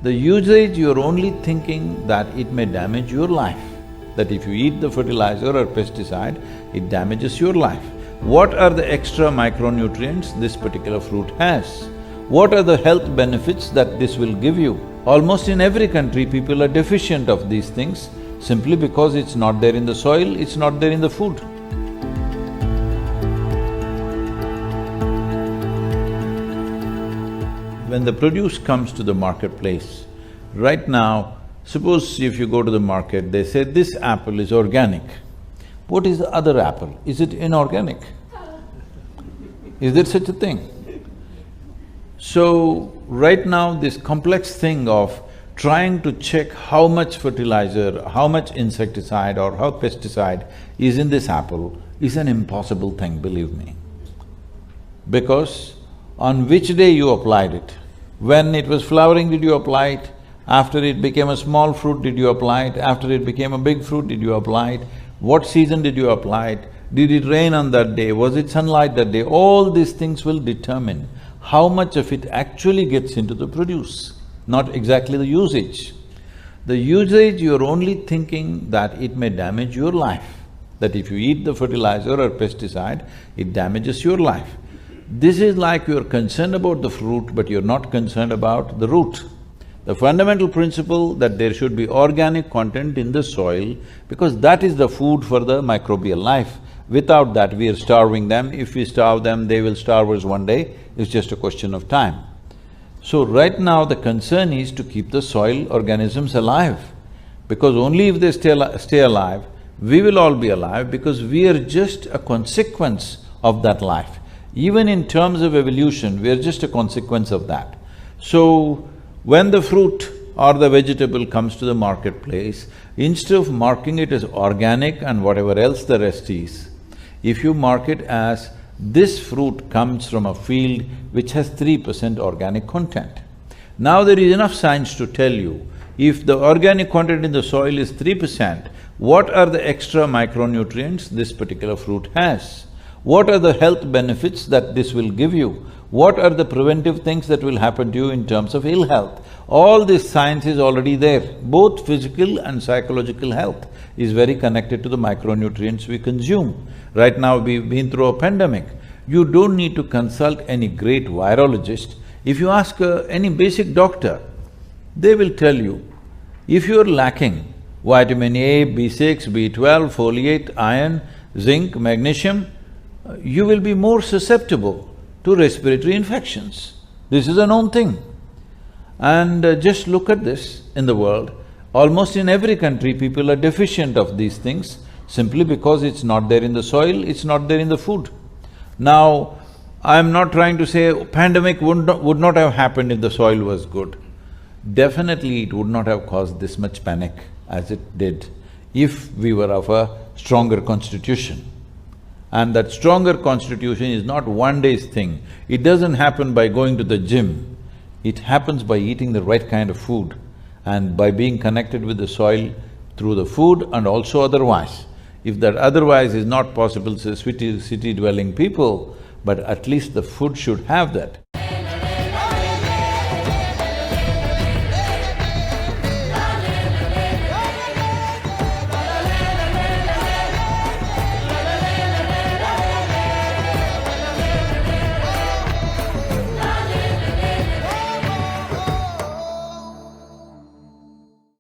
The usage, you're only thinking that it may damage your life, that if you eat the fertilizer or pesticide, it damages your life. What are the extra micronutrients this particular fruit has? What are the health benefits that this will give you? Almost in every country, people are deficient of these things simply because it's not there in the soil, it's not there in the food. When the produce comes to the marketplace, right now, suppose if you go to the market, they say, this apple is organic. What is the other apple? Is it inorganic? Is there such a thing? So, right now this complex thing of trying to check how much fertilizer, how much insecticide or how pesticide is in this apple is an impossible thing, believe me. Because on which day you applied it? When it was flowering, did you apply it? After it became a small fruit, did you apply it? After it became a big fruit, did you apply it? What season did you apply it? Did it rain on that day? Was it sunlight that day? All these things will determine how much of it actually gets into the produce, not exactly the usage. The usage, you're only thinking that it may damage your life, that if you eat the fertilizer or pesticide, it damages your life. This is like you're concerned about the fruit, but you're not concerned about the root. The fundamental principle that there should be organic content in the soil, because that is the food for the microbial life. Without that, we are starving them. If we starve them, they will starve us one day. It's just a question of time. So right now the concern is to keep the soil organisms alive, because only if they stay alive, we will all be alive, because we are just a consequence of that life. Even in terms of evolution, we are just a consequence of that. So, when the fruit or the vegetable comes to the marketplace, instead of marking it as organic and whatever else the rest is, if you mark it as this fruit comes from a field which has 3% organic content. Now there is enough science to tell you, if the organic content in the soil is 3%, what are the extra micronutrients this particular fruit has? What are the health benefits that this will give you? What are the preventive things that will happen to you in terms of ill health? All this science is already there. Both physical and psychological health is very connected to the micronutrients we consume. Right now we've been through a pandemic. You don't need to consult any great virologist. If you ask any basic doctor, they will tell you, if you're lacking vitamin A, B6, B12, folate, iron, zinc, magnesium, you will be more susceptible to respiratory infections. This is a known thing. And just look at this in the world, almost in every country people are deficient of these things simply because it's not there in the soil, it's not there in the food. Now, I'm not trying to say pandemic would not have happened if the soil was good. Definitely it would not have caused this much panic as it did if we were of a stronger constitution. And that stronger constitution is not one day's thing. It doesn't happen by going to the gym. It happens by eating the right kind of food and by being connected with the soil through the food and also otherwise. If that otherwise is not possible, say city-dwelling people, but at least the food should have that.